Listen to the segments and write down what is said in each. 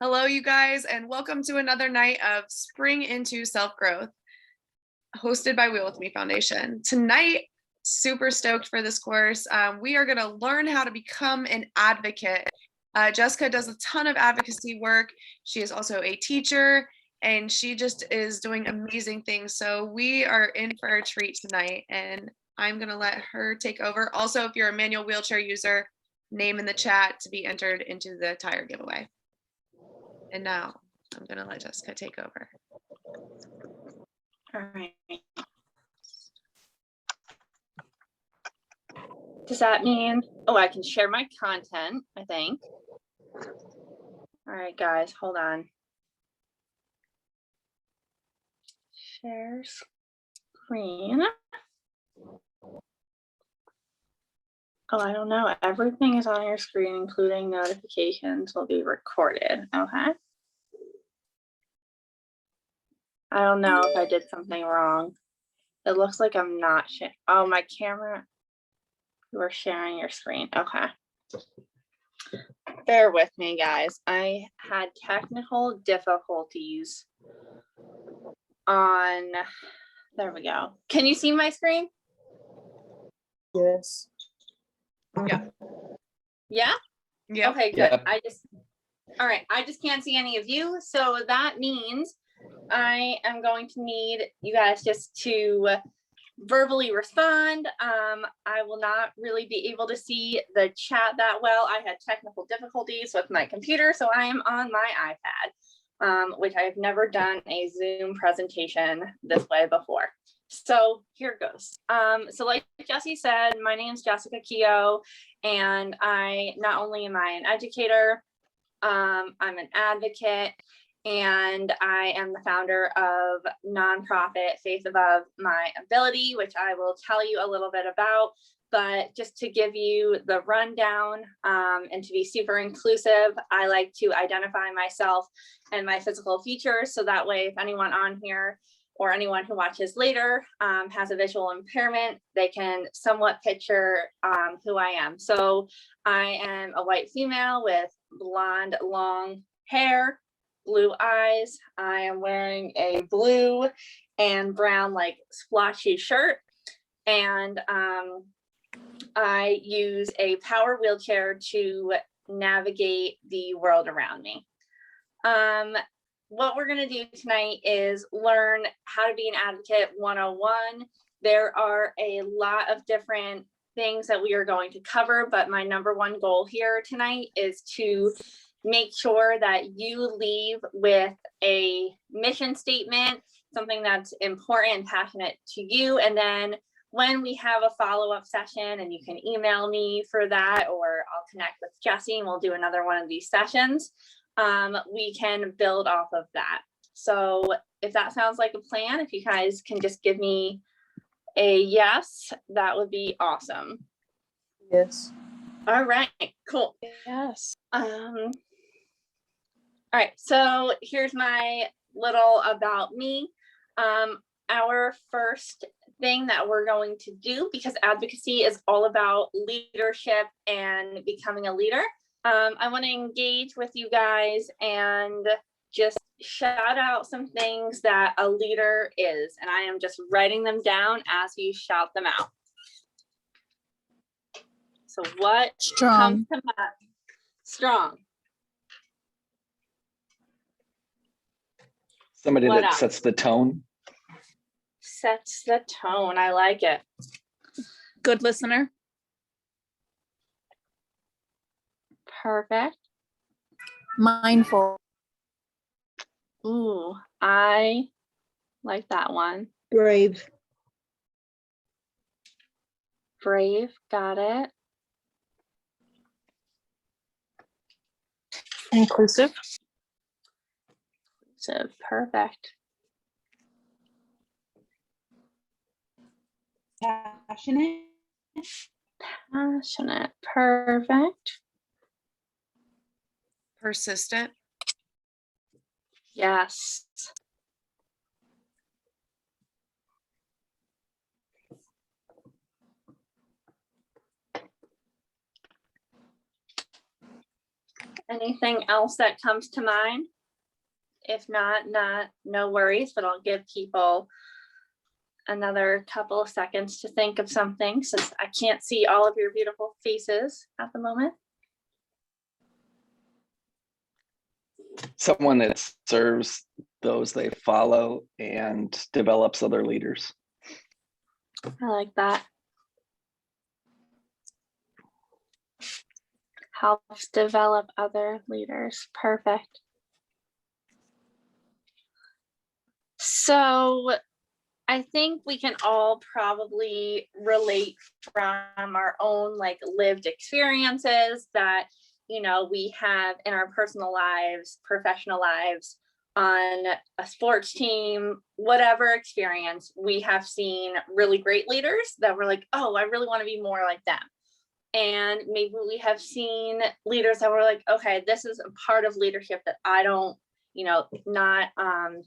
Hello, you guys, and welcome to another night of Spring into Self-Growth, hosted by Wheel With Me Foundation. Tonight, super stoked for this course. We are going to learn how to become an advocate. Jessica does a ton of advocacy work. She is also a teacher, and she just is doing amazing things. So we are in for a treat tonight, and I'm going to let her take over. Also, if you're a manual wheelchair user, name in the chat to be entered into the tire giveaway. And now I'm going to let Jessica take over. All right. Does that mean, I can share my content, I think. All right, guys, hold on. Share screen. Oh, I don't know. Everything is on your screen, including notifications, will be recorded. Okay. I don't know if I did something wrong. It looks like I'm not sharing. Oh, my camera. You are sharing your screen. Okay. Bear with me, guys. I had technical difficulties on. There we go. Can you see my screen? Yes. Yeah. Yeah? Yeah. Okay, good. Yep. All right. I just can't see any of you. So that means I am going to need you guys just to verbally respond. I will not really be able to see the chat that well. I had technical difficulties with my computer, so I am on my iPad, which I've never done a Zoom presentation this way before. So here it goes. So like Jessie said, my name is Jessica Keogh, and not only am I an educator, I'm an advocate, and I am the founder of nonprofit Faith Above My Ability, which I will tell you a little bit about. But just to give you the rundown and to be super inclusive, I like to identify myself and my physical features. So that way, if anyone on here or anyone who watches later has a visual impairment, they can somewhat picture who I am. So I am a white female with blonde, long hair, blue eyes. I am wearing a blue and brown like splotchy shirt. And I use a power wheelchair to navigate the world around me. What we're going to do tonight is learn how to be an advocate 101. There are a lot of different things that we are going to cover, but my number one goal here tonight is to make sure that you leave with a mission statement, something that's important and passionate to you. And then when we have a follow-up session, and you can email me for that, or I'll connect with Jessie and we'll do another one of these sessions, we can build off of that. So if that sounds like a plan, if you guys can just give me a yes, that would be awesome. Yes. All right, cool. Yes. All right, so here's my little about me. Our first thing that we're going to do, because advocacy is all about leadership and becoming a leader, I want to engage with you guys and just shout out some things that a leader is. And I am just writing them down as you shout them out. So what comes to mind? Strong. Somebody What that else? sets the tone. Sets the tone. I like it. Good listener. Perfect. Mindful. Ooh, I like that one. Brave. Brave. Got it. Inclusive. So perfect. Passionate. Passionate. Perfect. Persistent. Yes. Anything else that comes to mind? If not, no worries, but I'll give people another couple of seconds to think of something since I can't see all of your beautiful faces at the moment. Someone that serves those they follow and develops other leaders. I like that. Helps develop other leaders. Perfect. So I think we can all probably relate from our own like lived experiences that, you know, we have in our personal lives, professional lives, on a sports team, whatever experience, we have seen really great leaders that we're like, oh, I really want to be more like them. And maybe we have seen leaders that were like, okay, this is a part of leadership that I don't, you know, not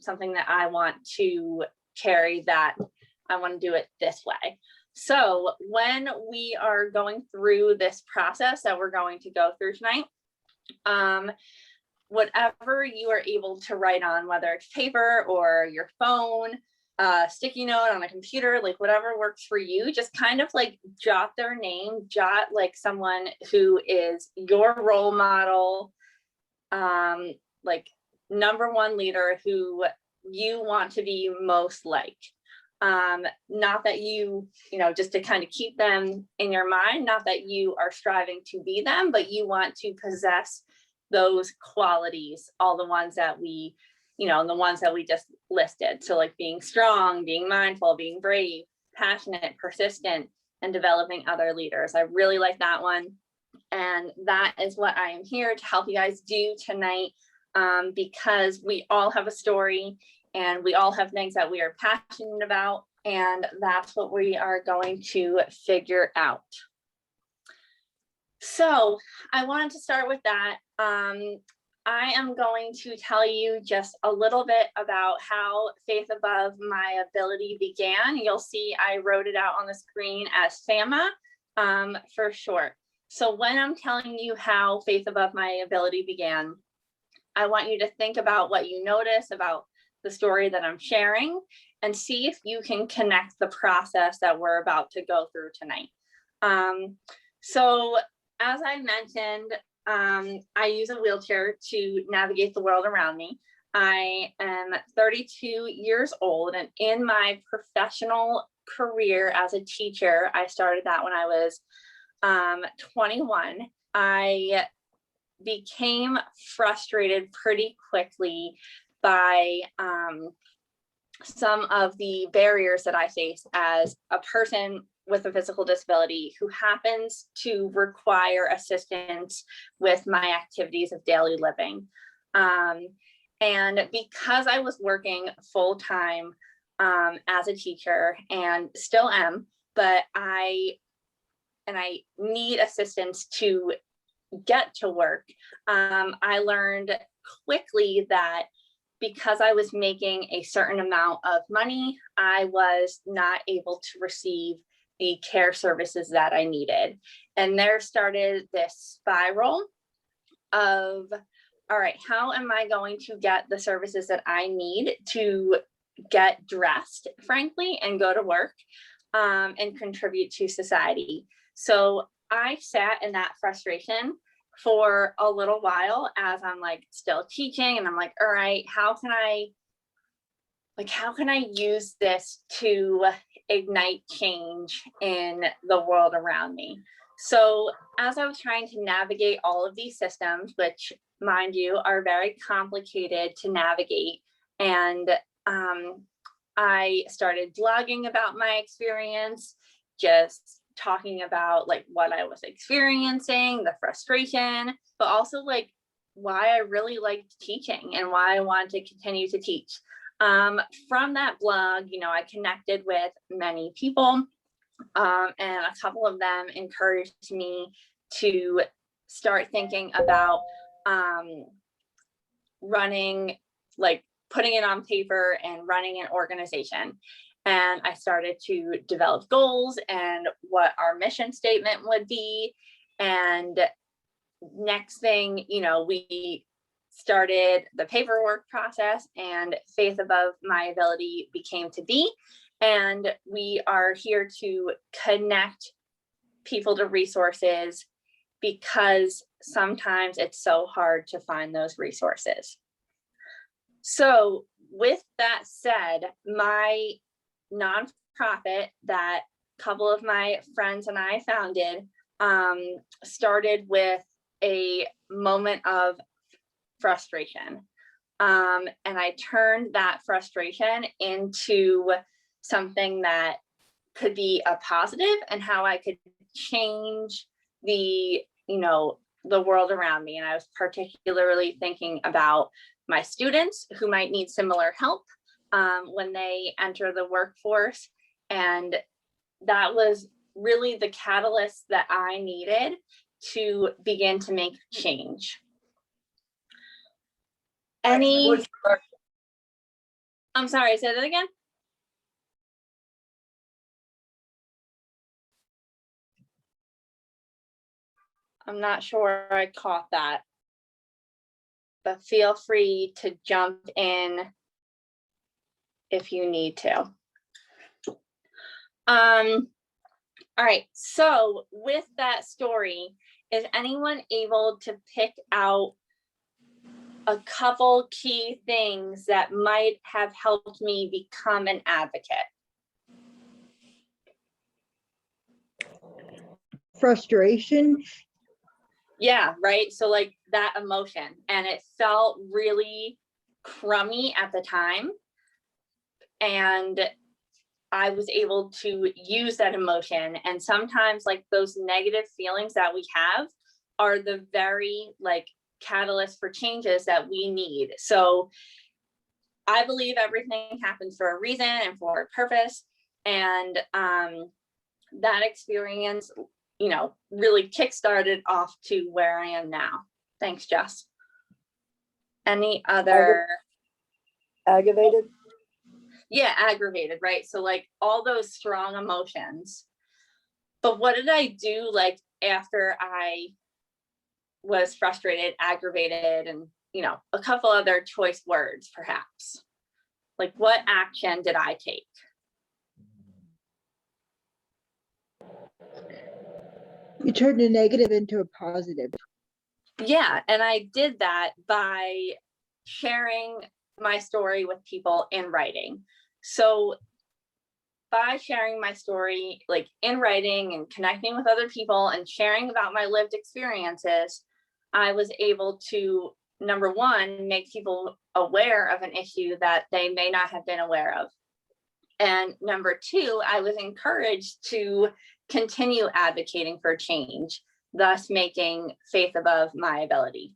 something that I want to carry, that I want to do it this way. So when we are going through this process that we're going to go through tonight, whatever you are able to write on, whether it's paper or your phone, sticky note on a computer, like whatever works for you, just kind of like jot their name, jot like someone who is your role model, like number one leader who you want to be most like. Not that you know, just to kind of keep them in your mind, not that you are striving to be them, but you want to possess those qualities, all the ones that we, you know, the ones that we just listed. So like being strong, being mindful, being brave, passionate, persistent, and developing other leaders. I really like that one. And that is what I am here to help you guys do tonight, because we all have a story and we all have things that we are passionate about. And that's what we are going to figure out. So I wanted to start with that. I am going to tell you just a little bit about how Faith Above My Ability began. You'll see I wrote it out on the screen as FAMA for short. So when I'm telling you how Faith Above My Ability began, I want you to think about what you notice about the story that I'm sharing and see if you can connect the process that we're about to go through tonight. So as I mentioned, I use a wheelchair to navigate the world around me. I am 32 years old, and in my professional career as a teacher, I started that when I was 21. I became frustrated pretty quickly by some of the barriers that I face as a person with a physical disability who happens to require assistance with my activities of daily living. And because I was working full-time as a teacher and still am, but I need assistance to get to work, I learned quickly that because I was making a certain amount of money, I was not able to receive the care services that I needed. And there started this spiral of, all right, how am I going to get the services that I need to get dressed, frankly, and go to work and contribute to society? So I sat in that frustration for a little while as I'm like still teaching, and I'm like, all right, how can I use this to ignite change in the world around me? So as I was trying to navigate all of these systems, which mind you are very complicated to navigate, and I started blogging about my experience, just talking about like what I was experiencing, the frustration, but also like why I really liked teaching and why I wanted to continue to teach. From that blog, you know, I connected with many people, and a couple of them encouraged me to start thinking about running, like putting it on paper and running an organization. And I started to develop goals and what our mission statement would be. And next thing, we started the paperwork process, and Faith Above My Ability became to be. And we are here to connect people to resources, because sometimes it's so hard to find those resources. So with that said, my nonprofit that a couple of my friends and I founded started with a moment of frustration. And I turned that frustration into something that could be a positive, and how I could change the world around me. And I was particularly thinking about my students who might need similar help when they enter the workforce. And that was really the catalyst that I needed to begin to make change. I'm sorry, say that again. I'm not sure I caught that, but feel free to jump in if you need to. All right, so with that story, is anyone able to pick out a couple key things that might have helped me become an advocate? Frustration. Yeah, right. So like that emotion, and it felt really crummy at the time. And I was able to use that emotion. And sometimes like those negative feelings that we have are the very like catalyst for changes that we need. So I believe everything happens for a reason and for a purpose. And that experience, really kickstarted off to where I am now. Thanks, Jess. Any other? Aggravated. Yeah, aggravated, right? So like all those strong emotions. But what did I do like after I was frustrated, aggravated, and a couple other choice words perhaps? Like what action did I take? You turned a negative into a positive. Yeah, and I did that by sharing my story with people in writing. So by sharing my story like in writing and connecting with other people and sharing about my lived experiences, I was able to, number one, make people aware of an issue that they may not have been aware of. And number two, I was encouraged to continue advocating for change, thus making Faith Above My Ability.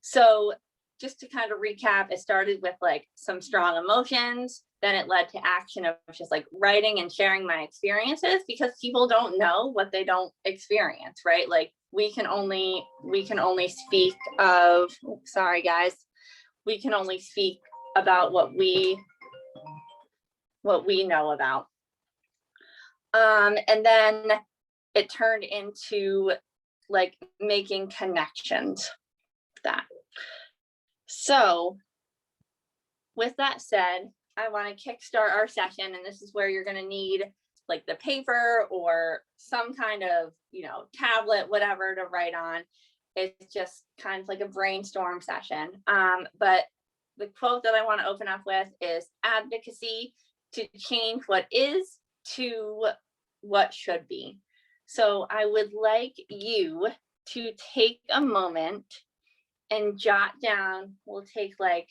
So just to kind of recap, it started with like some strong emotions, then it led to action of just like writing and sharing my experiences, because people don't know what they don't experience, right? Like we can only speak of, sorry guys, we can only speak about what we know about. And then it turned into like making connections. That. So with that said, I want to kickstart our session, and this is where you're going to need like the paper or some kind of, tablet, whatever to write on. It's just kind of like a brainstorm session. But the quote that I want to open up with is advocacy to change what is to what should be. So I would like you to take a moment and jot down, we'll take like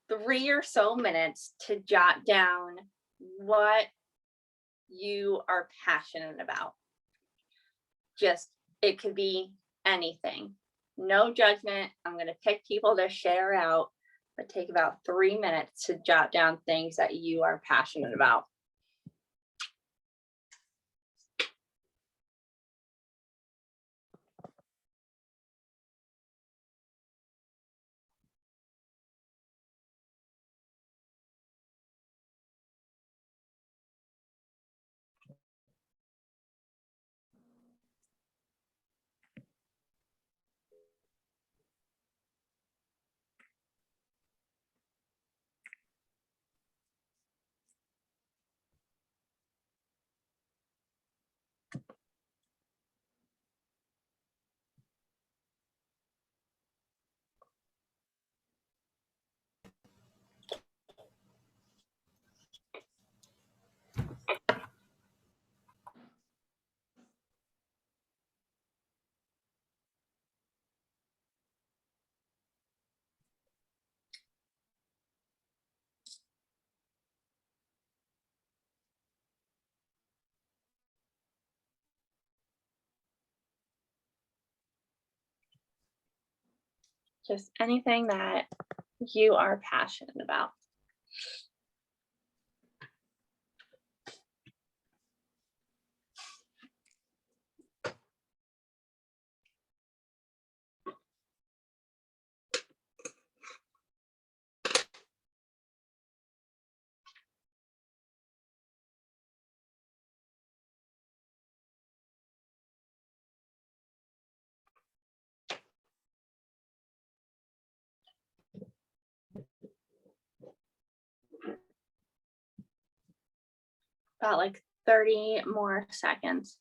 3 or so minutes to jot down what you are passionate about. Just, it could be anything. No judgment. I'm going to pick people to share out, but take about 3 minutes to jot down things that you are passionate about. Just anything that you are passionate about. About like 30 more seconds.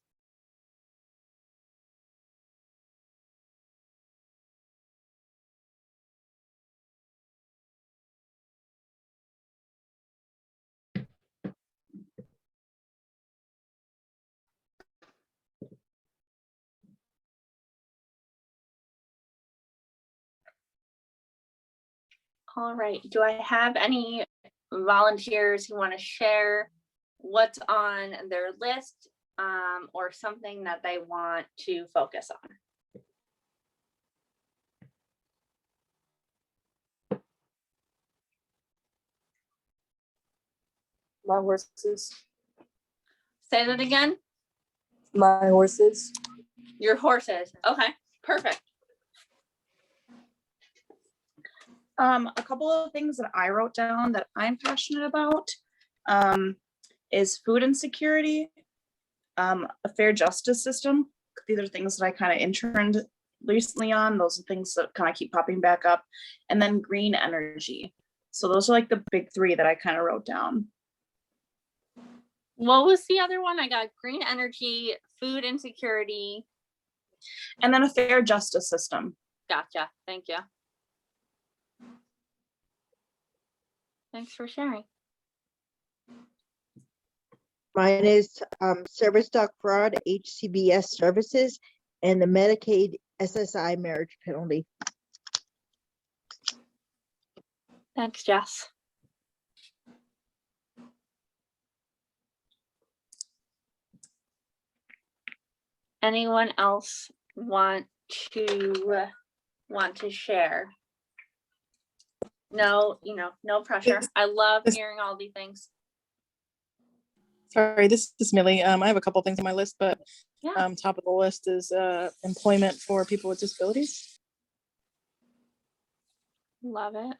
All right, do I have any volunteers who want to share what's on their list or something that they want to focus on? My horses. Say that again. My horses. Your horses. Okay, perfect. A couple of things that I wrote down that I'm passionate about is food insecurity, a fair justice system. These are things that I kind of interned recently on. Those are things that kind of keep popping back up. And then green energy. So those are like the big three that I kind of wrote down. What was the other one? I got green energy, food insecurity. And then a fair justice system. Gotcha. Thank you. Thanks for sharing. Mine is service dog fraud, HCBS services, and the Medicaid SSI marriage penalty. Thanks, Jess. Anyone else want to share? No, no pressure. I love hearing all these things. Sorry, this is Millie. I have a couple things on my list, but Yeah. top of the list is employment for people with disabilities. Love it.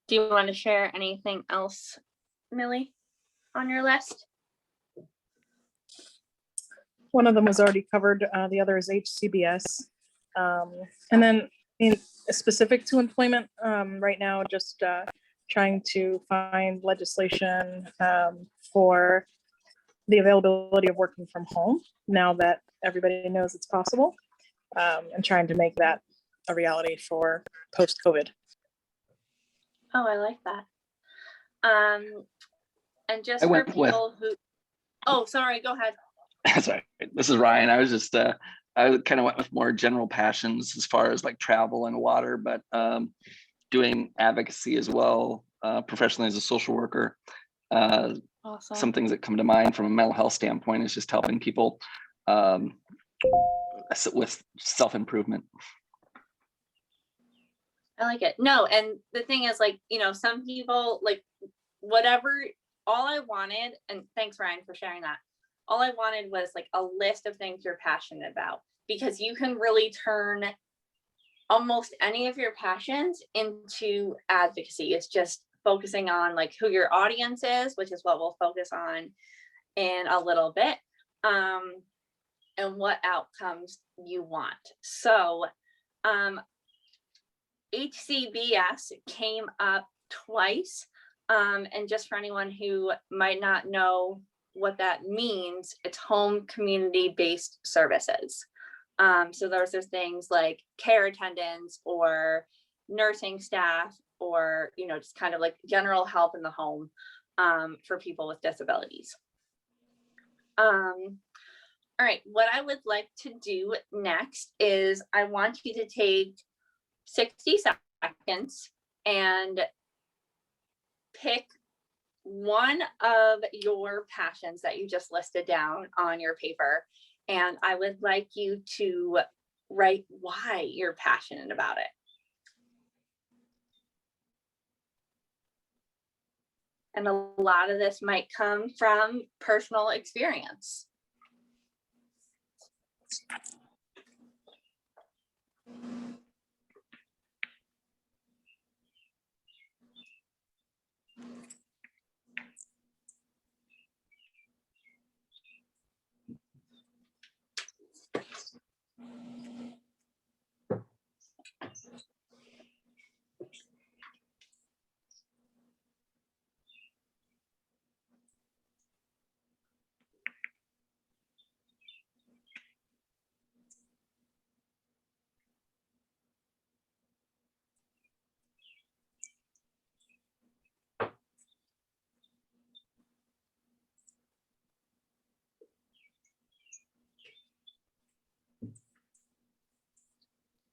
Do you want to share anything else, Millie, on your list? One of them was already covered. The other is HCBS. And then specific to employment right now, just trying to find legislation for the availability of working from home now that everybody knows it's possible, and trying to make that a reality for post-COVID. Oh, I like that. And just I for went with- people who, oh, sorry, go ahead. Sorry, this is Ryan. I was just I kind of went with more general passions as far as like travel and water, but doing advocacy as well, professionally as a social worker. Awesome. Some things that come to mind from a mental health standpoint is just helping people with self-improvement. I like it. No, and the thing is, like, some people, like, whatever, all I wanted, and thanks, Ryan, for sharing that. All I wanted was like a list of things you're passionate about, because you can really turn almost any of your passions into advocacy. It's just focusing on like who your audience is, which is what we'll focus on in a little bit, and what outcomes you want. So HCBS came up twice, and just for anyone who might not know what that means, it's home community-based services. So those are things like care attendants or nursing staff, or just kind of like general help in the home for people with disabilities. All right, what I would like to do next is I want you to take 60 seconds and pick one of your passions that you just listed down on your paper, and I would like you to write why you're passionate about it. And a lot of this might come from personal experience.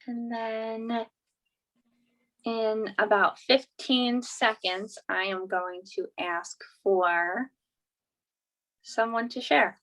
And then in about 15 seconds, I am going to ask for someone to share.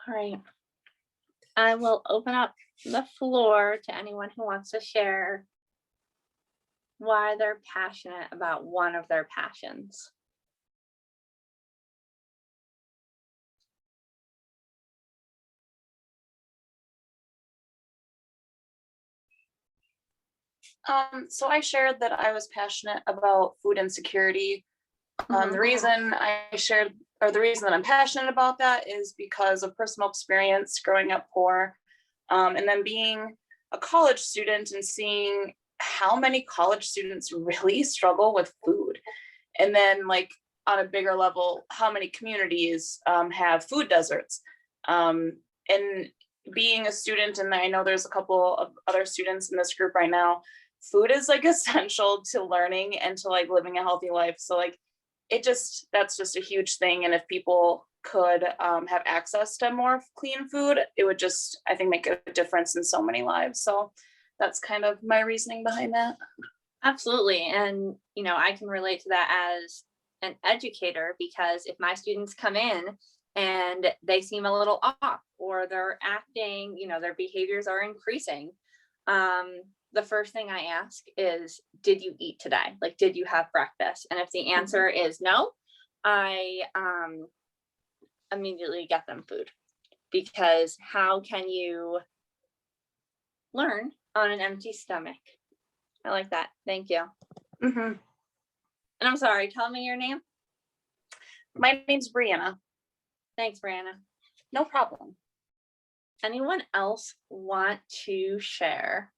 All right. I will open up the floor to anyone who wants to share why they're passionate about one of their passions. So I shared that I was passionate about food insecurity. The reason the reason that I'm passionate about that is because of personal experience growing up poor, and then being a college student and seeing how many college students really struggle with food. And then like on a bigger level, how many communities have food deserts. And being a student, and I know there's a couple of other students in this group right now, food is like essential to learning and to like living a healthy life. So like that's just a huge thing. And if people could have access to more clean food, it would just, I think, make a difference in so many lives. So that's kind of my reasoning behind that. Absolutely. And, you know, I can relate to that as an educator, because if my students come in and they seem a little off, or they're acting, you know, their behaviors are increasing, the first thing I ask is, did you eat today? Like, did you have breakfast? And if the answer is no, I immediately get them food, because how can you learn on an empty stomach? I like that. Thank you. And I'm sorry, tell me your name. My name's Brianna. Thanks, Brianna. No problem. Anyone else want to share?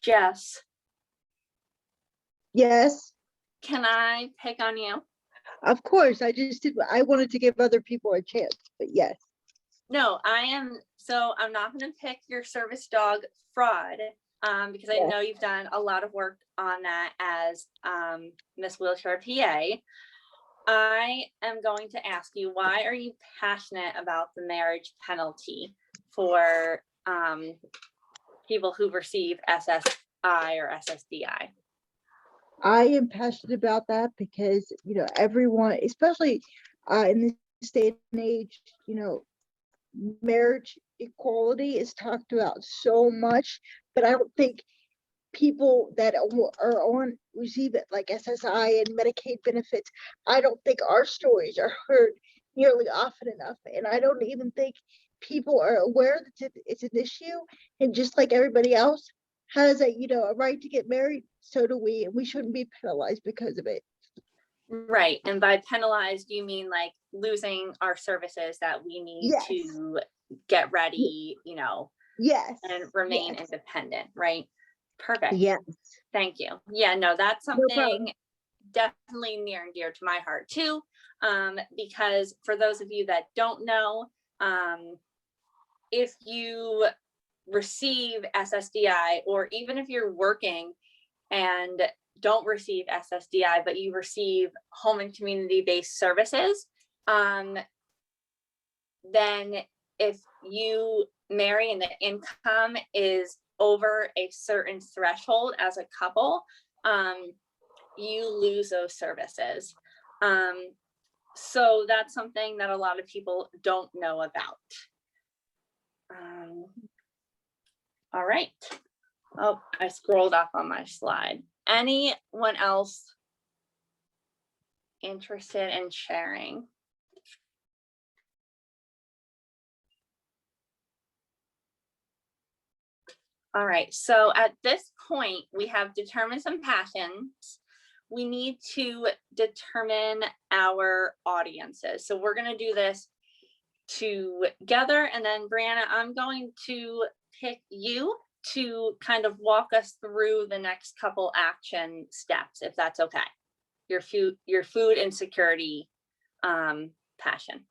Jess, Yes, can I pick on you? of course. I wanted to give other people a chance, but yes. No, I'm not going to pick your service dog Fraud, because I know you've done a lot of work on that as Miss Wheelchair PA. I am going to ask you, why are you passionate about the marriage penalty for people who receive SSI or SSDI? I am passionate about that because, you know, everyone, especially in this day and age, you know, marriage equality is talked about so much, but I don't think people that are on receive it like SSI and Medicaid benefits, I don't think our stories are heard nearly often enough. And I don't even think people are aware that it's an issue. And just like everybody else, has a, a right to get married, so do we, and we shouldn't be penalized because of it. Right, and by penalized, you mean like losing our services that we need Yes. to get ready, Yes. and remain Yes. independent, right? Perfect. Yes. Thank you. Yeah, no, that's No problem. something definitely near and dear to my heart too. Because for those of you that don't know, if you receive SSDI, or even if you're working and don't receive SSDI, but you receive home and community-based services, then if you marry and the income is over a certain threshold as a couple, you lose those services. So that's something that a lot of people don't know about. All right. Oh, I scrolled up on my slide. Anyone else interested in sharing? All right, so at this point, we have determined some passions. We need to determine our audiences. So we're going to do this together. And then Brianna, I'm going to pick you to kind of walk us through the next couple action steps, if that's okay. Your food insecurity passion.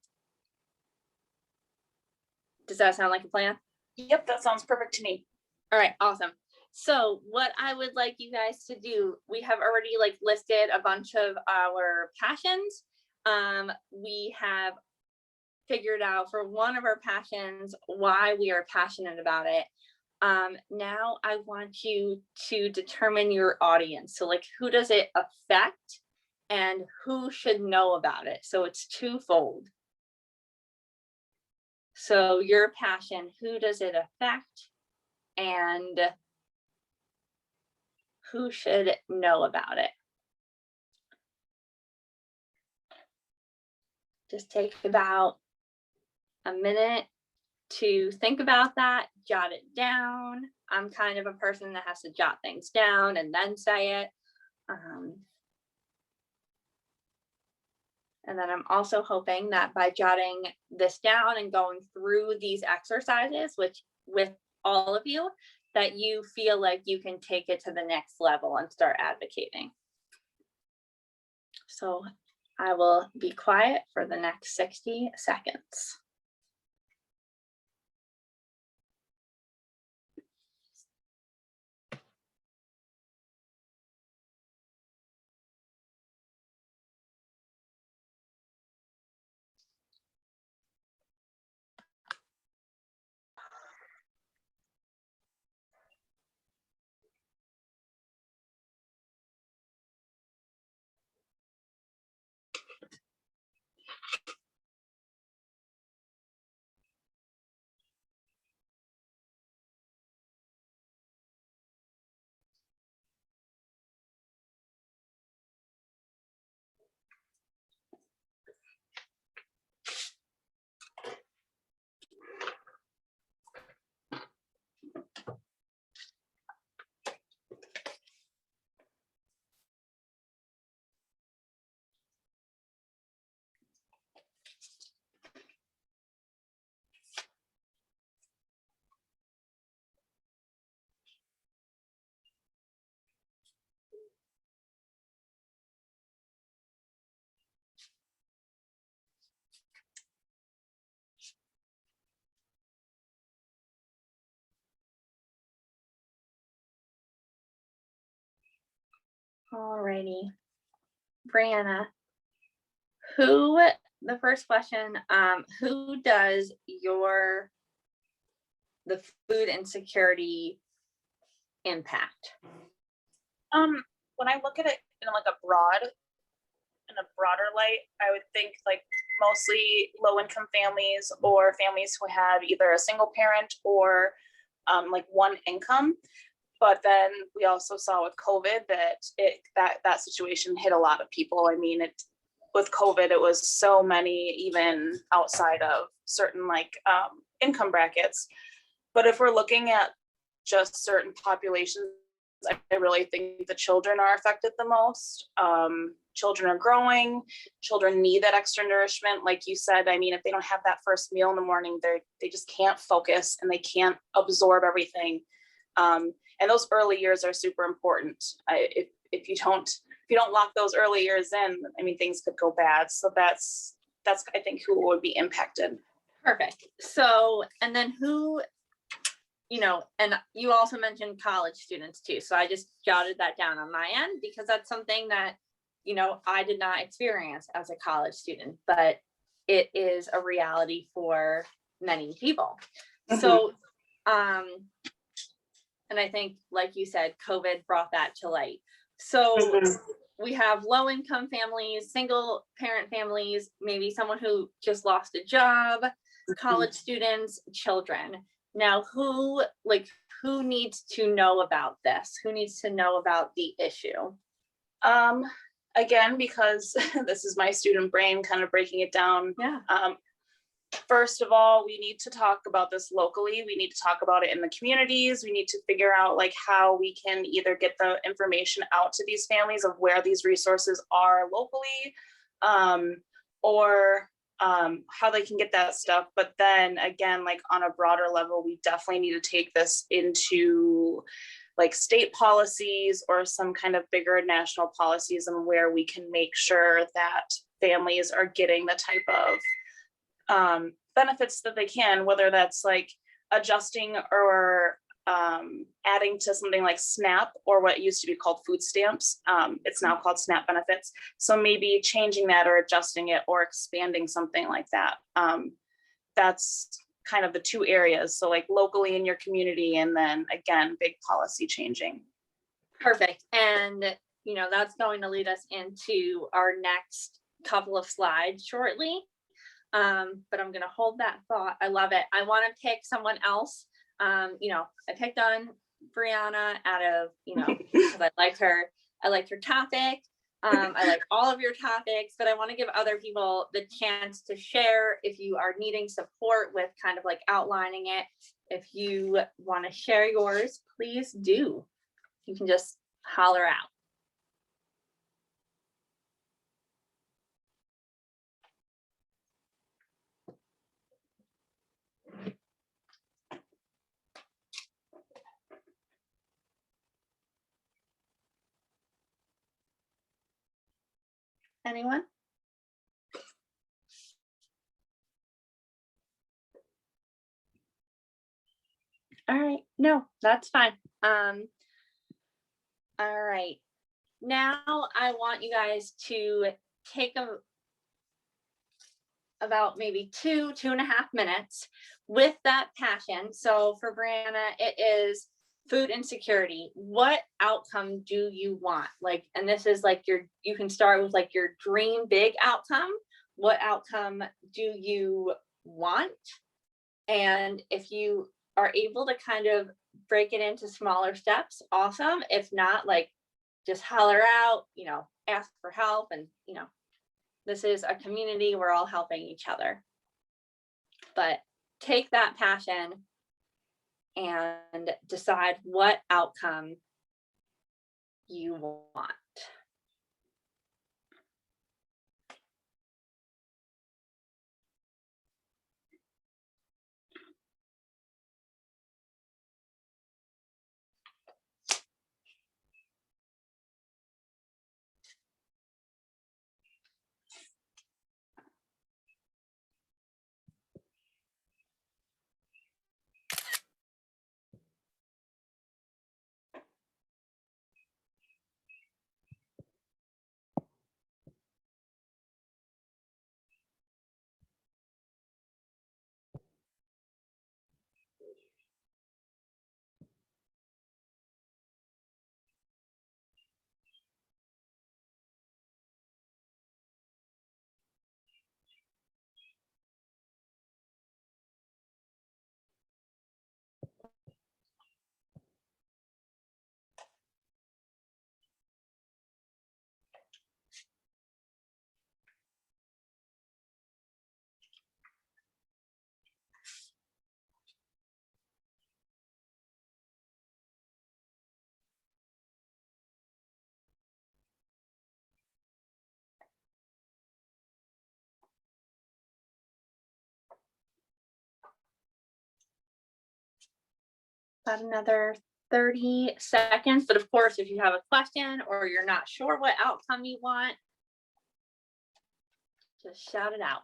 Does that sound like a plan? Yep, that sounds perfect to me. All right, awesome. So what I would like you guys to do, we have already listed a bunch of our passions. We have figured out for one of our passions why we are passionate about it. Now I want you to determine your audience. So who does it affect and who should know about it? So it's twofold. So your passion, who does it affect and who should know about it? Just take about a minute to think about that, jot it down. I'm kind of a person that has to jot things down and then say it. And then I'm also hoping that by jotting this down and going through these exercises, which with all of you, that you feel like you can take it to the next level and start advocating. So I will be quiet for the next 60 seconds. Alrighty, Brianna, the first question, who does the food insecurity impact? When I look at it in a broader light, I would think mostly low income families or families who have either a single parent or one income. But then we also saw with COVID that situation hit a lot of people. I mean, with COVID, it was so many, even outside of certain income brackets. But if we're looking at just certain populations. I really think the children are affected the most. Children are growing, children need that extra nourishment. Like you said, I mean, if they don't have that first meal in the morning, they just can't focus and they can't absorb everything. And those early years are super important. If you don't lock those early years in, I mean, things could go bad. So that's I think who would be impacted. Perfect. So, and then who, and you also mentioned college students too. So I just jotted that down on my end because that's something that, I did not experience as a college student, but it is a reality for many people. Mm-hmm. So, and I think, like you said, COVID brought that to light. So mm-hmm. We have low income families, single parent families, maybe someone who just lost a job, college students, children. Now, who needs to know about this? Who needs to know about the issue? Again, because this is my student brain kind of breaking it down. Yeah. First of all, we need to talk about this locally. We need to talk about it in the communities. We need to figure out how we can either get the information out to these families of where these resources are locally, or how they can get that stuff. But then again, on a broader level, we definitely need to take this into state policies or some kind of bigger national policies, and where we can make sure that families are getting the type of benefits that they can, whether that's adjusting or adding to something like SNAP, or what used to be called food stamps. It's now called SNAP benefits. So maybe changing that or adjusting it or expanding something like that. That's kind of the two areas. So locally in your community, and then again, big policy changing. Perfect. And, that's going to lead us into our next couple of slides shortly. But I'm going to hold that thought. I love it. I want to pick someone else. I picked on Brianna out of, because I liked her topic. I like all of your topics, but I want to give other people the chance to share. If you are needing support with kind of outlining it, if you want to share yours, please do. You can just holler out. Anyone? All right, no, that's fine. All right, now I want you guys to take about maybe 2.5 minutes with that passion. So for Brianna, it is food insecurity. What outcome do you want? And this is you can start with your dream big outcome. What outcome do you want? And if you are able to kind of break it into smaller steps, awesome. If not, just holler out, ask for help. And, this is a community, we're all helping each other. But take that passion and decide what outcome you want. About another 30 seconds. But of course, if you have a question or you're not sure what outcome you want, just shout it out.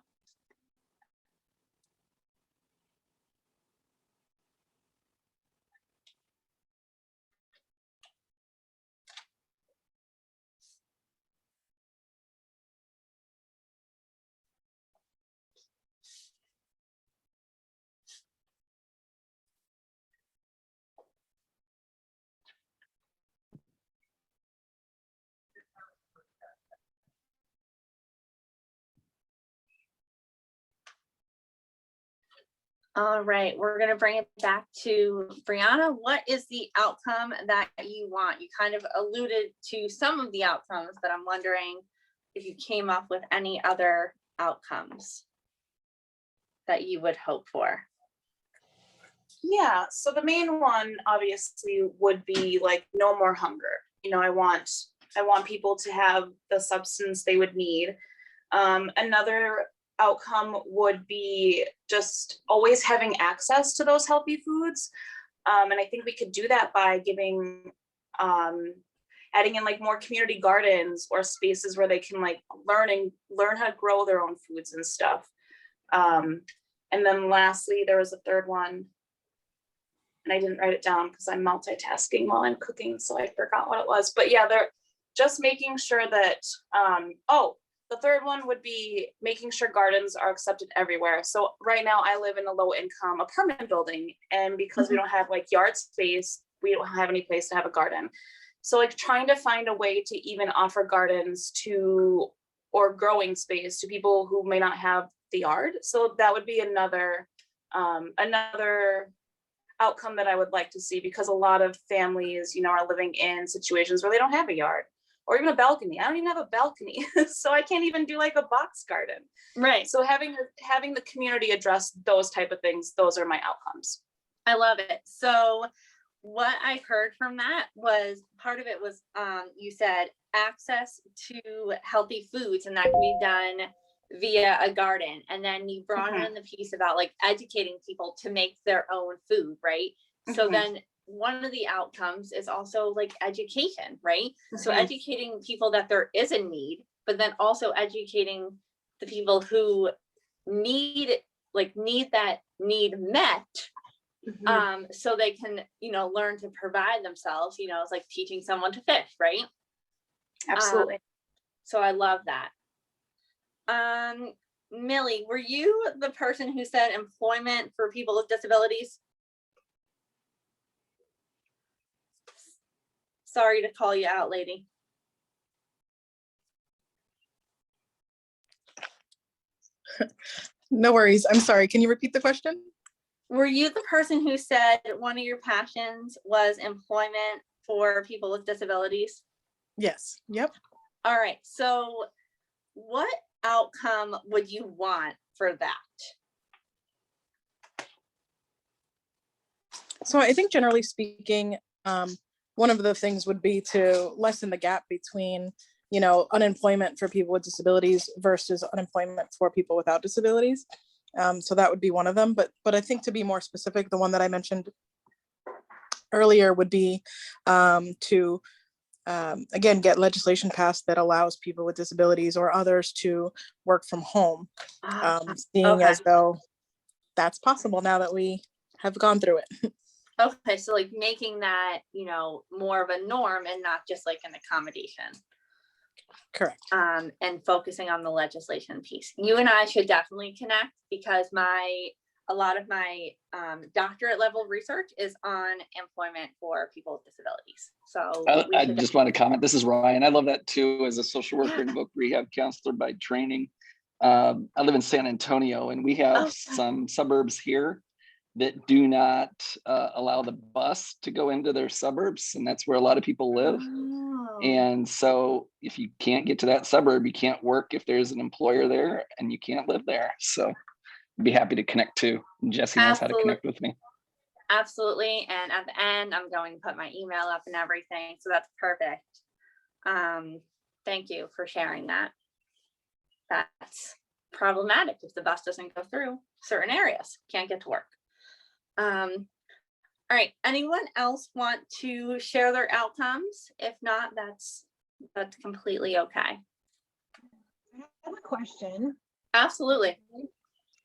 All right, we're going to bring it back to Brianna. What is the outcome that you want? You kind of alluded to some of the outcomes, but I'm wondering if you came up with any other outcomes that you would hope for. Yeah, so the main one obviously would be like no more hunger. You know, I want people to have the substance they would need. Another outcome would be just always having access to those healthy foods. And I think we could do that by giving, adding in like more community gardens or spaces where they can like learn how to grow their own foods and stuff. And then lastly, there was a third one, and I didn't write it down because I'm multitasking while I'm cooking, so I forgot what it was. But yeah, they're just making sure that, the third one would be making sure gardens are accepted everywhere. So right now I live in a low income apartment building, and because we don't have like yard space, we don't have any place to have a garden. So like trying to find a way to even offer gardens to, or growing space to people who may not have the yard. So that would be another outcome that I would like to see, because a lot of families, you know, are living in situations where they don't have a yard or even a balcony. I don't even have a balcony, so I can't even do like a box garden. Right. So having the community address those type of things, those are my outcomes. I love it. So what I heard from that was, part of it was, you said access to healthy foods, and that can be done via a garden. And then you brought in the piece about like educating people to make their own food, right? So then one of the outcomes is also like education, right? So educating people that there is a need, but then also educating the people who need that need met, so they can, you know, learn to provide themselves. You know, it's like teaching someone to fish, right? Absolutely. So I love that. Millie, were you the person who said employment for people with disabilities? Sorry to call you out, lady. No worries. I'm sorry. Can you repeat the question? Were you the person who said one of your passions was employment for people with disabilities? Yes. Yep. All right. So what outcome would you want for that? So I think generally speaking, one of the things would be to lessen the gap between, you know, unemployment for people with disabilities versus unemployment for people without disabilities. So that would be one of them. But I think, to be more specific, the one that I mentioned earlier would be to again, get legislation passed that allows people with disabilities or others to work from home, seeing as though that's possible now that we have gone through it. Okay, so like making that, you know, more of a norm and not just like an accommodation. Correct. And focusing on the legislation piece. You and I should definitely connect, because a lot of my doctorate level research is on employment for people with disabilities. So I just want to comment. This is Ryan. I love that too, as a social worker and voc rehab counselor by training. I live in San Antonio, and we have some suburbs here that do not allow the bus to go into their suburbs, and that's where a lot of people live. And so if you can't get to that suburb, you can't work if there's an employer there, and you can't live there. So I'd be happy to connect too. Jesse knows how to connect with me. Absolutely. And at the end, I'm going to put my email up and everything. So that's perfect. Thank you for sharing that. That's problematic if the bus doesn't go through certain areas, can't get to work. All All right, anyone else want to share their outcomes? If not, that's completely okay. I have a question. Absolutely.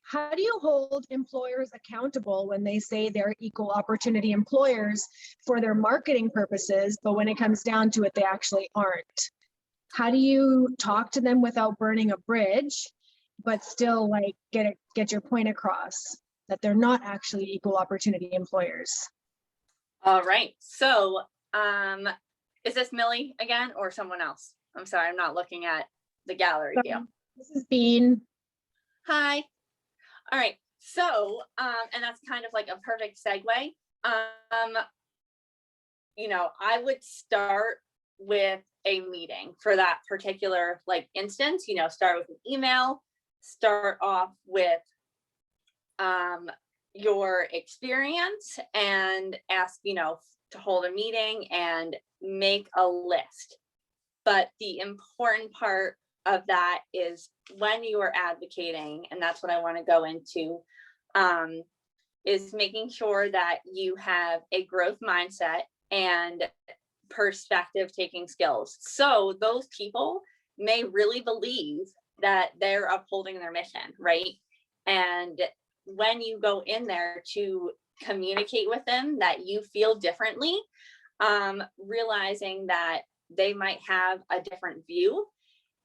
How do you hold employers accountable when they say they're equal opportunity employers for their marketing purposes, but when it comes down to it, they actually aren't? How do you talk to them without burning a bridge, but still like get your point across that they're not actually equal opportunity employers? All right, so is this Millie again or someone else? I'm sorry, I'm not looking at the gallery view. This is Bean. Hi. All right, so and that's kind of like a perfect segue. You know, I would start with a meeting for that particular like instance. You know, start with an email, start off with your experience, and ask, you know, to hold a meeting and make a list. But the important part of that is when you are advocating, and that's what I want to go into, is making sure that you have a growth mindset and perspective taking skills. So those people may really believe that they're upholding their mission, right? And when you go in there to communicate with them that you feel differently, realizing that they might have a different view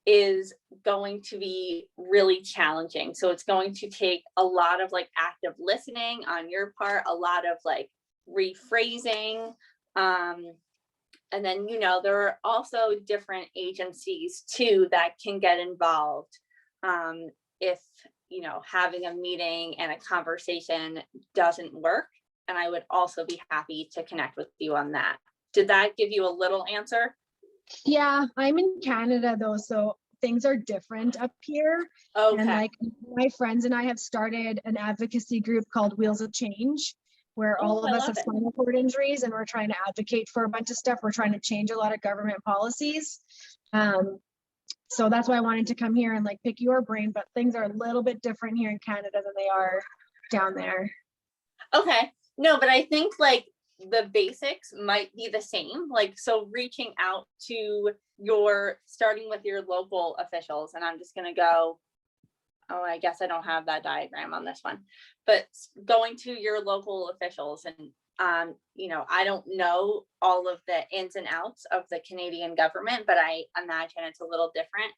is going to be really challenging. So it's going to take a lot of like active listening on your part, a lot of like rephrasing. And then, you know, there are also different agencies too that can get involved. If, you know, having a meeting and a conversation doesn't work, and I would also be happy to connect with you on that. Did that give you a little answer? Yeah, I'm in Canada though, so things are different up here. Okay. And like my friends and I have started an advocacy group called Wheels of Change, where all Oh, of I us love have it. spinal cord injuries and we're trying to advocate for a bunch of stuff. We're trying to change a lot of government policies. So that's why I wanted to come here and like pick your brain, but things are a little bit different here in Canada than they are down there. Okay. No, but I think like the basics might be the same. Like, so reaching out to starting with your local officials, and I'm just going to go, oh, I guess I don't have that diagram on this one, but going to your local officials and, you know, I don't know all of the ins and outs of the Canadian government, but I imagine it's a little different.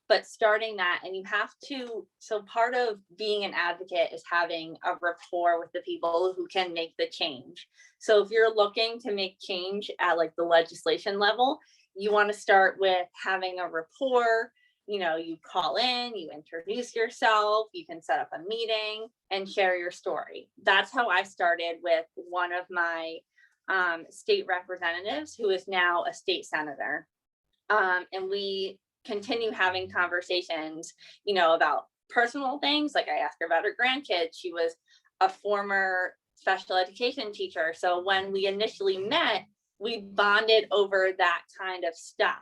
But starting that, and you have to, so part of being an advocate is having a rapport with the people who can make the change. So if you're looking to make change at like the legislation level, you want to start with having a rapport. You know, you call in, you introduce yourself, you can set up a meeting and share your story. That's how I started with one of my state representatives, who is now a state senator. And we continue having conversations, you know, about personal things. Like I asked her about her grandkids. She was a former special education teacher. So when we initially met, we bonded over that kind of stuff.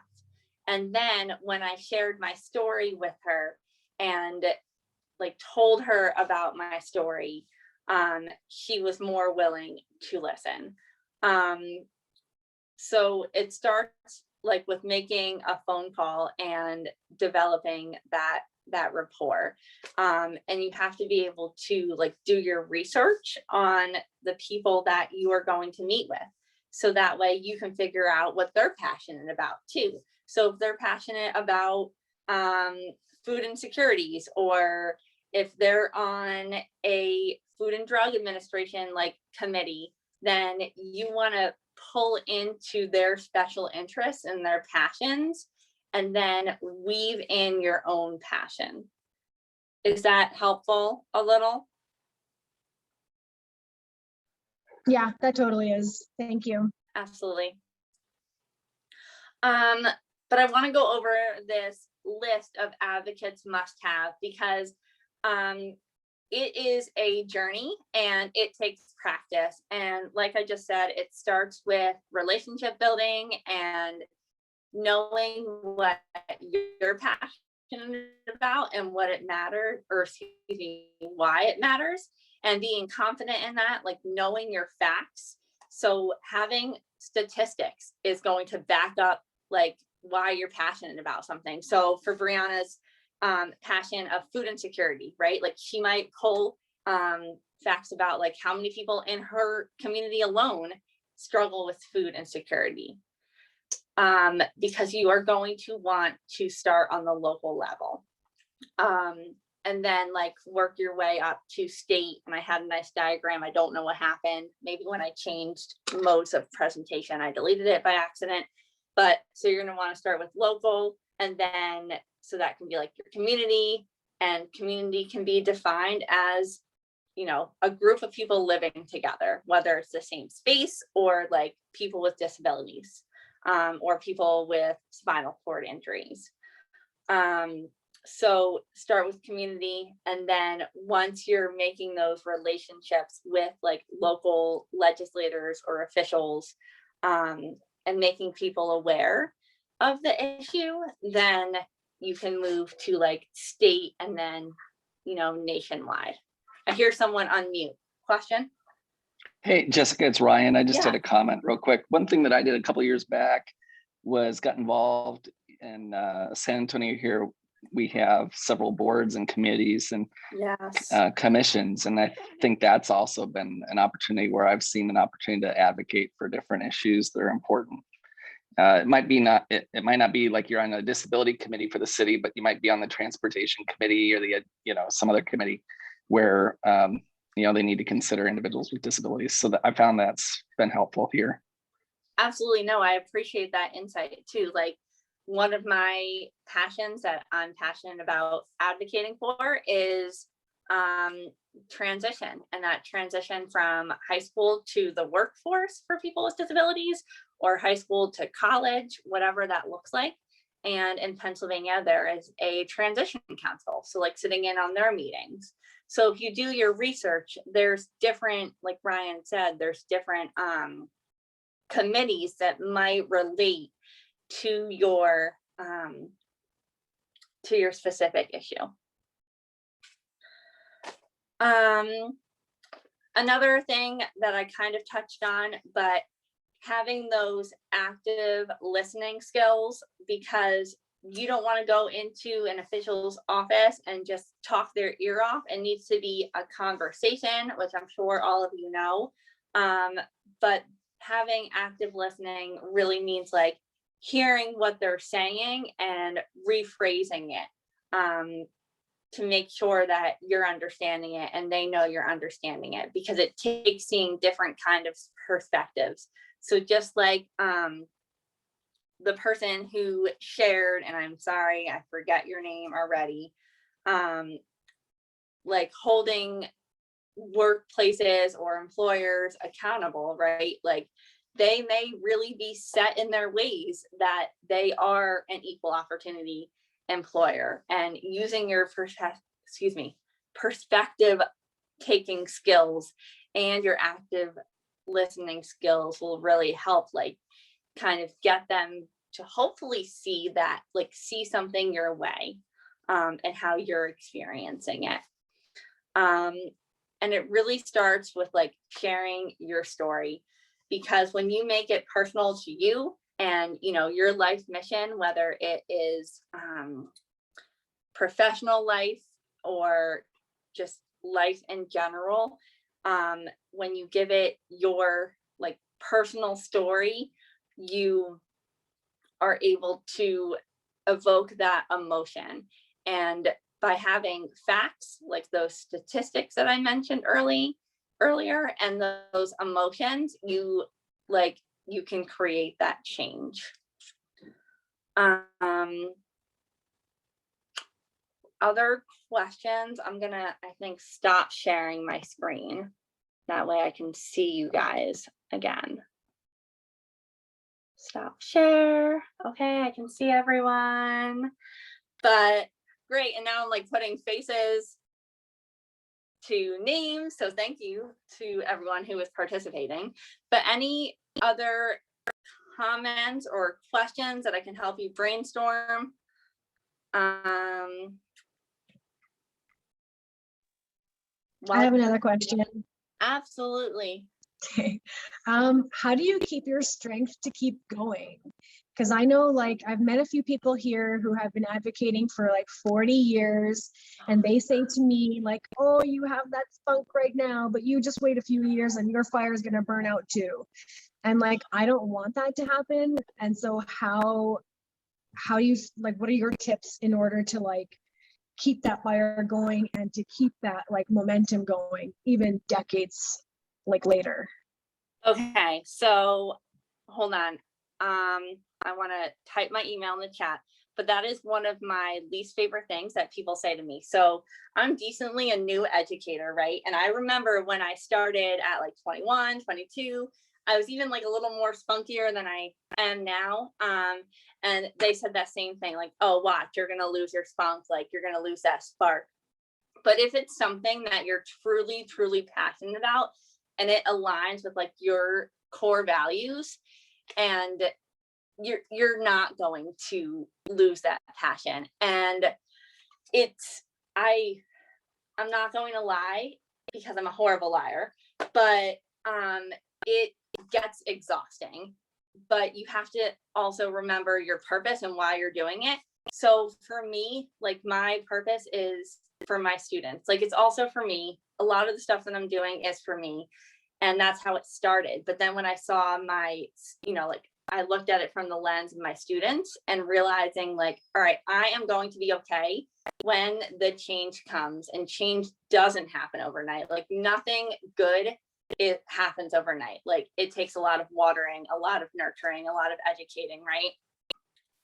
And then when I shared my story with her and like told her about my story, she was more willing to listen. So it starts like with making a phone call and developing that rapport. And you have to be able to like do your research on the people that you are going to meet with. So that way you can figure out what they're passionate about too. So if they're passionate about food insecurities, or if they're on a Food and Drug Administration like committee, then you want to pull into their special interests and their passions, and then weave in your own passion. Is that helpful a little? Yeah, that totally is. Thank you. Absolutely. But I want to go over this list of advocates must have, because it is a journey and it takes practice. And like I just said, it starts with relationship building and knowing what you're passionate about and what it matters, or excuse me, why it matters, and being confident in that, like knowing your facts So having statistics is going to back up like why you're passionate about something. So for Brianna's passion of food insecurity, right? Like she might pull facts about like how many people in her community alone struggle with food insecurity. Because you are going to want to start on the local level. And then like work your way up to state. And I had a nice diagram. I don't know what happened. Maybe when I changed modes of presentation, I deleted it by accident. But so you're going to want to start with local, and then so that can be like your community, and community can be defined as, you know, a group of people living together, whether it's the same space or like people with disabilities, or people with spinal cord injuries. So start with community, and then once you're making those relationships with like local legislators or officials, and making people aware of the issue, then you can move to like state, and then, you know, nationwide. I hear someone unmute. Question? Hey, Jessica, it's Ryan. I just Yeah. had a comment real quick. One thing that I did a couple of years back was got involved in San Antonio here. We have several boards and committees and Yes. commissions. And I think that's also been an opportunity where I've seen an opportunity to advocate for different issues that are important. It might not be like you're on a disability committee for the city, but you might be on the transportation committee or the, you know, some other committee where, you know, they need to consider individuals with disabilities. So that I found that's been helpful here. Absolutely. No, I appreciate that insight too. Like one of my passions that I'm passionate about advocating for is transition, and that transition from high school to the workforce for people with disabilities, or high school to college, whatever that looks like. And in Pennsylvania, there is a transition council. So like sitting in on their meetings. So if you do your research, there's different, like Ryan said, there's different committees that might relate to your specific issue. Another thing that I kind of touched on, but having those active listening skills, because you don't want to go into an official's office and just talk their ear off. It needs to be a conversation, which I'm sure all of you know. But having active listening really means like hearing what they're saying and rephrasing it, to make sure that you're understanding it and they know you're understanding it, because it takes seeing different kind of perspectives. So just like the person who shared, and I'm sorry, I forget your name already, like holding workplaces or employers accountable, right? Like they may really be set in their ways that they are an equal opportunity employer, and using your perspective taking skills and your active listening skills will really help like kind of get them to hopefully see that, like see something your way, and how you're experiencing it. And it really starts with like sharing your story, because when you make it personal to you and, you know, your life mission, whether it is professional life or just life in general, when you give it your like personal story, you are able to evoke that emotion. And by having facts like those statistics that I mentioned earlier and those emotions, you can create that change. Other questions? I'm gonna, I think, stop sharing my screen. That way I can see you guys again. Stop share. Okay, I can see everyone. But great, and now I'm like putting faces to names. So thank you to everyone who is participating. But any other comments or questions that I can help you brainstorm? I have another question. Absolutely. Okay. How do you keep your strength to keep going? Because I know, like, I've met a few people here who have been advocating for like 40 years, and they say to me, like, oh, you have that spunk right now, but you just wait a few years and your fire is going to burn out too. And like, I don't want that to happen. And so how do you, like, what are your tips in order to like keep that fire going and to keep that like momentum going even decades like later? Okay, so hold on. I want to type my email in the chat, but that is one of my least favorite things that people say to me. So I'm decently a new educator, right? And I remember when I started at like 21, 22, I was even like a little more spunkier than I am now. And they said that same thing, like, oh, watch, you're going to lose your spunk, like you're going to lose that spark. But if it's something that you're truly, truly passionate about, and it aligns with like your core values, and you're not going to lose that passion. And I'm not going to lie, because I'm a horrible liar, but it gets exhausting. But you have to also remember your purpose and why you're doing it. So for me, like, my purpose is for my students. Like, it's also for me. A lot of the stuff that I'm doing is for me. And that's how it started. But then when I saw my, like, I looked at it from the lens of my students and realizing, like, all right, I am going to be okay when the change comes, and change doesn't happen overnight. Like, nothing good, it happens overnight. Like, it takes a lot of watering, a lot of nurturing, a lot of educating, right?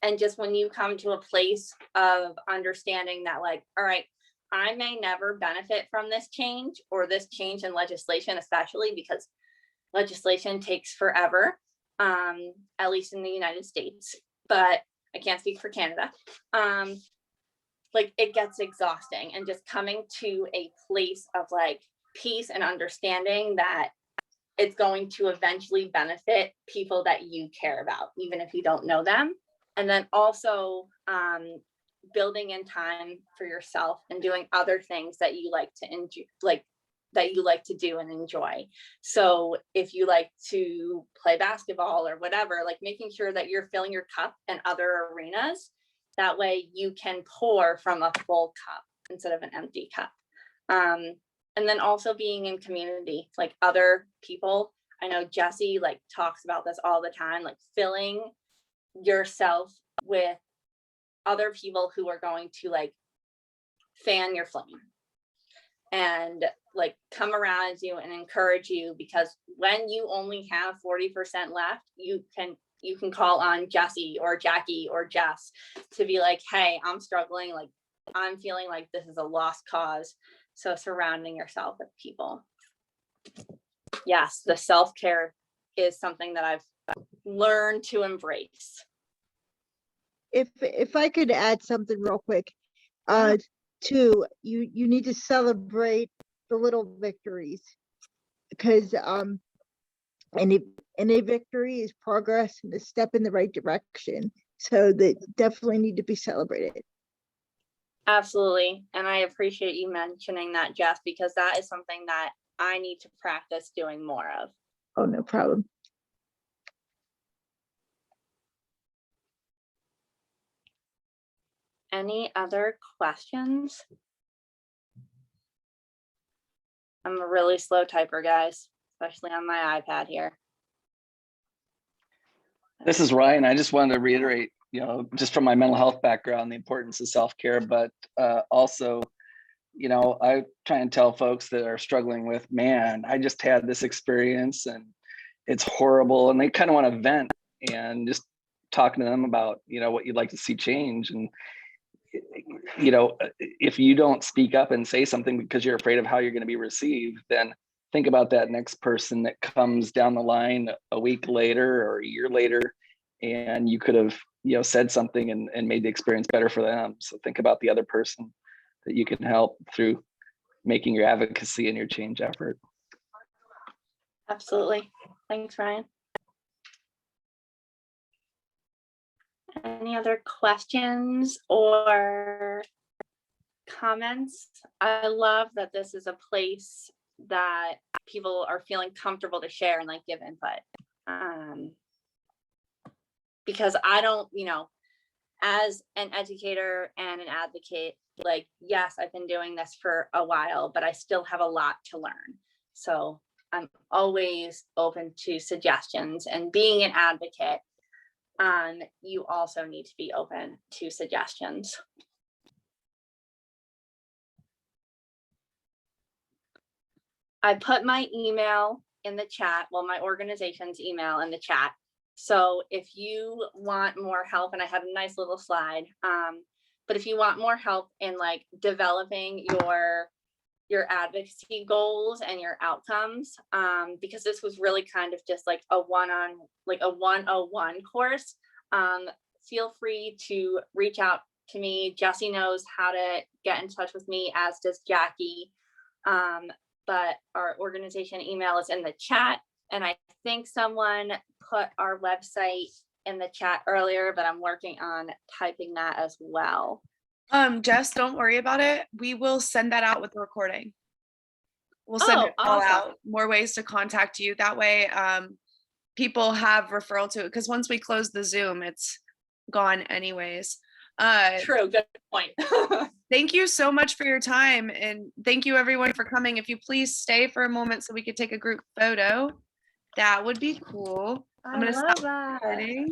And just when you come to a place of understanding that, like, all right, I may never benefit from this change, or this change in legislation, especially because legislation takes forever, at least in the United States, but I can't speak for Canada. Like, it gets exhausting, and just coming to a place of like peace and understanding that it's going to eventually benefit people that you care about, even if you don't know them. And then also building in time for yourself and doing other things that you like to enjoy, that you like to do and enjoy. So if you like to play basketball or whatever, like, making sure that you're filling your cup in other arenas. That way you can pour from a full cup instead of an empty cup. And then also being in community, like other people. I know Jesse like talks about this all the time, like filling yourself with other people who are going to like fan your flame and like come around you and encourage you, because when you only have 40% left, you can call on Jesse or Jackie or Jess to be like, hey, I'm struggling, like I'm feeling like this is a lost cause. So surrounding yourself with people. Yes, the self-care is something that I've learned to embrace. If I could add something real quick, too, you need to celebrate the little victories, because any victory is progress and a step in the right direction. So they definitely need to be celebrated. Absolutely. And I appreciate you mentioning that, Jess, because that is something that I need to practice doing more of. Oh, no problem. Any other questions? I'm a really slow typer, guys, especially on my iPad here. This is Ryan. I just wanted to reiterate, just from my mental health background, the importance of self-care, but also, I try and tell folks that are struggling with, man, I just had this experience and it's horrible. And they kind of want to vent, and just talking to them about, what you'd like to see change. And, if you don't speak up and say something because you're afraid of how you're going to be received, then think about that next person that comes down the line a week later or a year later, and you could have, said something and made the experience better for them. So think about the other person that you can help through making your advocacy and your change effort. Absolutely. Thanks, Ryan. Any other questions or comments? I love that this is a place that people are feeling comfortable to share and like give input. Because I don't, as an educator and an advocate, like, yes, I've been doing this for a while, but I still have a lot to learn. So I'm always open to suggestions, and being an advocate, you also need to be open to suggestions. I put my email in the chat, well, my organization's email in the chat. So if you want more help, and I have a nice little slide, but if you want more help in like developing your advocacy goals and your outcomes, because this was really kind of just like a 101 course, feel free to reach out to me. Jessie knows how to get in touch with me, as does Jackie. But our organization email is in the chat, and I think someone put our website in the chat earlier, but I'm working on typing that as well. Jess, don't worry about it. We will send that out with the recording. We'll send it all awesome. out, more ways to contact you. That way, people have referral to it, because once we close the Zoom, it's gone anyways. True, good point. Thank you so much for your time, and thank you everyone for coming. If you please stay for a moment so we could take a group photo, that would be cool. I'm gonna stop recording.